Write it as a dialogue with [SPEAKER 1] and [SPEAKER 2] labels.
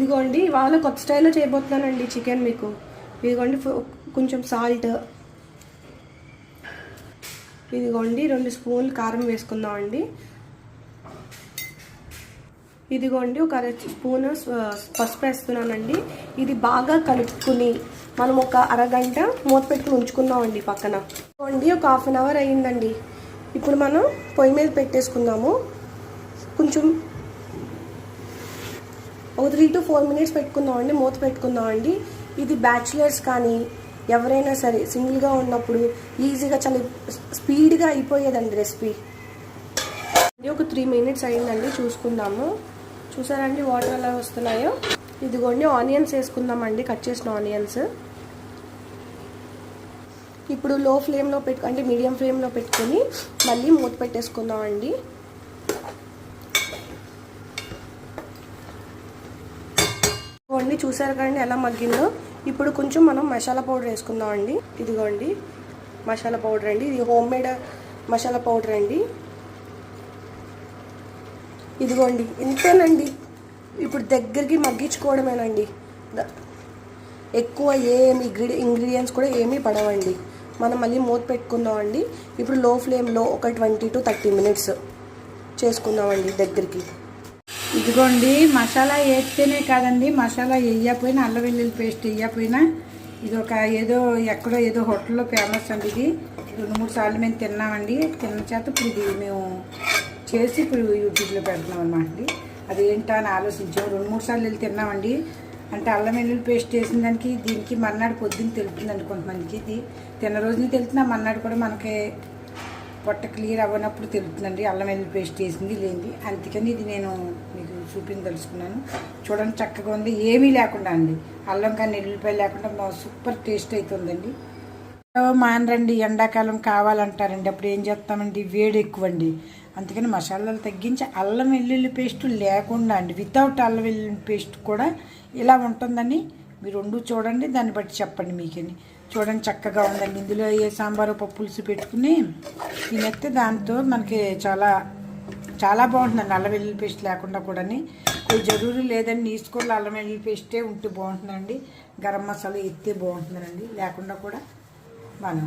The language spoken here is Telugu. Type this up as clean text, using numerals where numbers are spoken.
[SPEAKER 1] ఇదిగోండి ఇవాళ కొత్త స్టైల్లో చేయబోతున్నానండి చికెన్ మీకు. ఇదిగోండి కొంచెం సాల్ట్, ఇదిగోండి 2 స్పూన్లు కారం వేసుకుందామండి. ఇదిగోండి ఒక 1/2 స్పూన్ పసుపు వేస్తున్నానండి. ఇది బాగా కలుపుకుని మనం ఒక అరగంట మూత పెట్టుకుని ఉంచుకుందామండి పక్కన. ఇదిగోండి ఒక 1/2 అవర్ అయ్యిందండి. ఇప్పుడు మనం పొయ్యి మీద పెట్టేసుకుందాము. కొంచెం ఒక 3 to 4 minutes పెట్టుకుందామండి, మూత పెట్టుకుందామండి. ఇది బ్యాచిలర్స్ కానీ ఎవరైనా సరే సింగిల్గా ఉన్నప్పుడు ఈజీగా చాలా స్పీడ్గా అయిపోయేదండి రెసిపీ. ఒక 3 minutes అయిందండి, చూసుకుందాము. చూసారండి వాటర్ ఎలా వస్తున్నాయో. ఇదిగోండి ఆనియన్స్ వేసుకుందామండి, కట్ చేసిన ఆనియన్స్. ఇప్పుడు లో ఫ్లేమ్లో అంటే మీడియం ఫ్లేమ్లో పెట్టుకొని మళ్ళీ మూత పెట్టేసుకుందామండి. ఇదిగోండి చూసారు కదండి ఎలా మగ్గిందో. ఇప్పుడు కొంచెం మనం మసాలా పౌడర్ వేసుకుందామండి. ఇదిగోండి మసాలా పౌడర్ అండి, ఇది హోమ్ మేడ్ మసాలా పౌడర్ అండి. ఇదిగోండి ఇంతేనండి. ఇప్పుడు దగ్గరికి మగ్గించుకోవడమేనండి, ఎక్కువ ఏమి ఇంగ్రీడియంట్స్ కూడా ఏమీ పడవండి. మనం మళ్ళీ మూత పెట్టుకుందామండి. ఇప్పుడు లో ఫ్లేమ్లో ఒక 20 to 30 minutes చేసుకుందామండి దగ్గరికి.
[SPEAKER 2] ఇదిగోండి మసాలా వేస్తేనే కాదండి, మసాలా వేయకపోయినా అల్లం వెల్లుల్లి పేస్ట్ వేయకపోయినా ఇది ఒక ఎక్కడో ఏదో హోటల్లో ఫేమస్ అండి. ఇది 2-3 సార్లు మేము తిన్నామండి. తిన్న చేత ఇప్పుడు ఇది మేము చేసి ఇప్పుడు యూట్యూబ్లో పెడుతున్నాం అన్నమాట అండి. అది ఏంటో అని ఆలోచించాము. 2-3 సార్లు వెళ్ళి తిన్నామండి. అంటే అల్లం వెల్లుల్లి పేస్ట్ వేసిన దానికి దీనికి మర్నాడు పొద్దున్న తెలుతుందండి కొంతమందికి. ఇది తిన్న రోజున తెలుతున్నా మర్నాడు కూడా మనకి పొట్ట క్లియర్ అవ్వనప్పుడు తెలుస్తుందండి అల్లం వెల్లుల్లి పేస్ట్ వేసింది లేనిది. అందుకని ఇది నేను మీకు తెలుసుకున్నాను. చూడండి చక్కగా ఉంది, ఏమీ లేకుండా అండి, అల్లం కానీ వెల్లుల్లిపాయలు లేకుండా సూపర్ టేస్ట్ అవుతుందండి. మానరండి, ఎండాకాలం కావాలంటారండి, అప్పుడు ఏం చేస్తామండి, వేడి ఎక్కువ అండి. అందుకని మసాలాలు తగ్గించి అల్లం వెల్లుల్లి పేస్ట్ లేకుండా అండి, వితౌట్ అల్లం వెల్లుల్లి పేస్ట్ కూడా ఇలా ఉంటుందని మీరు 2 చూడండి, దాన్ని బట్టి చెప్పండి మీకని. చూడండి చక్కగా ఉందండి. ఇందులో ఏ సాంబారు పప్పులుసు పెట్టుకుని తినేస్తే దాంతో మనకి చాలా చాలా బాగుంటుందండి. అల్లం వెల్లుల్లి పేస్ట్ లేకుండా కూడా કોઈ జరూరీ లేదండి, నీసుకోవాలి అల్లం వెల్లుల్లి పేస్టే ఉంటే బాగుంటుందండి. గరం మసాలా ఎత్తే బాగుంటుందండి, లేకుండా కూడా బాగా